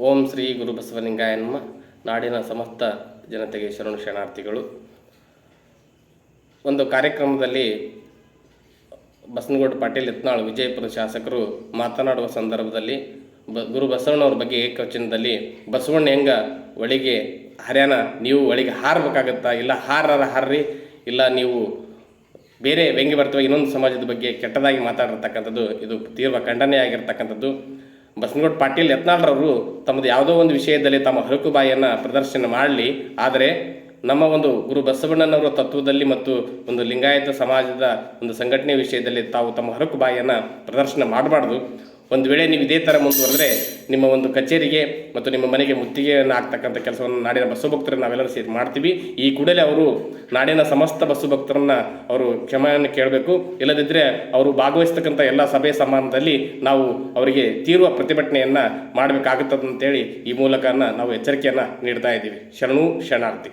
ಓಂ ಶ್ರೀ ಗುರು ಬಸವಲಿಂಗಾಯ ನಮಃ. ನಾಡಿನ ಸಮಸ್ತ ಜನತೆಗೆ ಶರಣು ಶರಣಾರ್ಥಿಗಳು. ಒಂದು ಕಾರ್ಯಕ್ರಮದಲ್ಲಿ ಬಸನಗೌಡ ಪಾಟೀಲ್ ಯತ್ನಾಳ್ ವಿಜಯಪುರ ಶಾಸಕರು ಮಾತನಾಡುವ ಸಂದರ್ಭದಲ್ಲಿ ಗುರು ಬಸವಣ್ಣವ್ರ ಬಗ್ಗೆ ಏಕವಚನದಲ್ಲಿ ಬಸವಣ್ಣ ಹೆಂಗ ಒಳಗೆ ಹರ್ಯಾಣ ನೀವು ಒಳಗೆ ಹಾರಬೇಕಾಗತ್ತಾ, ಇಲ್ಲ ಹಾರ್ರಿ, ಇಲ್ಲ ನೀವು ಬೇರೆ ವ್ಯಂಗ್ಯ ಬರ್ತವೆ ಇನ್ನೊಂದು ಸಮಾಜದ ಬಗ್ಗೆ ಕೆಟ್ಟದಾಗಿ ಮಾತಾಡಿರ್ತಕ್ಕಂಥದ್ದು ಇದು ತೀವ್ರ ಖಂಡನೆ ಆಗಿರ್ತಕ್ಕಂಥದ್ದು. ಬಸನಗೌಡ ಪಾಟೀಲ್ ಯತ್ನಾಳ್ರವರು ತಮ್ಮದು ಯಾವುದೋ ಒಂದು ವಿಷಯದಲ್ಲಿ ತಮ್ಮ ಹರಕುಬಾಯಿಯನ್ನು ಪ್ರದರ್ಶನ ಮಾಡಲಿ, ಆದರೆ ನಮ್ಮ ಒಂದು ಗುರು ಬಸವಣ್ಣನವರ ತತ್ವದಲ್ಲಿ ಮತ್ತು ಒಂದು ಲಿಂಗಾಯತ ಸಮಾಜದ ಒಂದು ಸಂಘಟನೆ ವಿಷಯದಲ್ಲಿ ತಾವು ತಮ್ಮ ಹರಕುಬಾಯಿಯನ್ನು ಪ್ರದರ್ಶನ ಮಾಡಬಾರ್ದು. ಒಂದು ವೇಳೆ ನೀವು ಇದೇ ಥರ ಮುಂದುವರೆದ್ರೆ ನಿಮ್ಮ ಒಂದು ಕಚೇರಿಗೆ ಮತ್ತು ನಿಮ್ಮ ಮನೆಗೆ ಮುತ್ತಿಗೆಯನ್ನು ಆಗ್ತಕ್ಕಂಥ ಕೆಲಸವನ್ನು ನಾಡಿನ ಬಸವ ಭಕ್ತರನ್ನು ನಾವೆಲ್ಲರೂ ಸೇರಿ ಮಾಡ್ತೀವಿ. ಈ ಕೂಡಲೇ ಅವರು ನಾಡಿನ ಸಮಸ್ತ ಬಸವ ಭಕ್ತರನ್ನು ಅವರು ಕ್ಷಮೆಯನ್ನು ಕೇಳಬೇಕು. ಇಲ್ಲದಿದ್ದರೆ ಅವರು ಭಾಗವಹಿಸ್ತಕ್ಕಂಥ ಎಲ್ಲ ಸಭೆ ಸಮಾರಂಭದಲ್ಲಿ ನಾವು ಅವರಿಗೆ ತೀವ್ರ ಪ್ರತಿಭಟನೆಯನ್ನು ಮಾಡಬೇಕಾಗುತ್ತದೆ ಅಂತೇಳಿ ಈ ಮೂಲಕ ನಾವು ಎಚ್ಚರಿಕೆಯನ್ನು ನೀಡ್ತಾ ಇದ್ದೀವಿ. ಶರಣು ಶರಣಾರ್ಥಿ.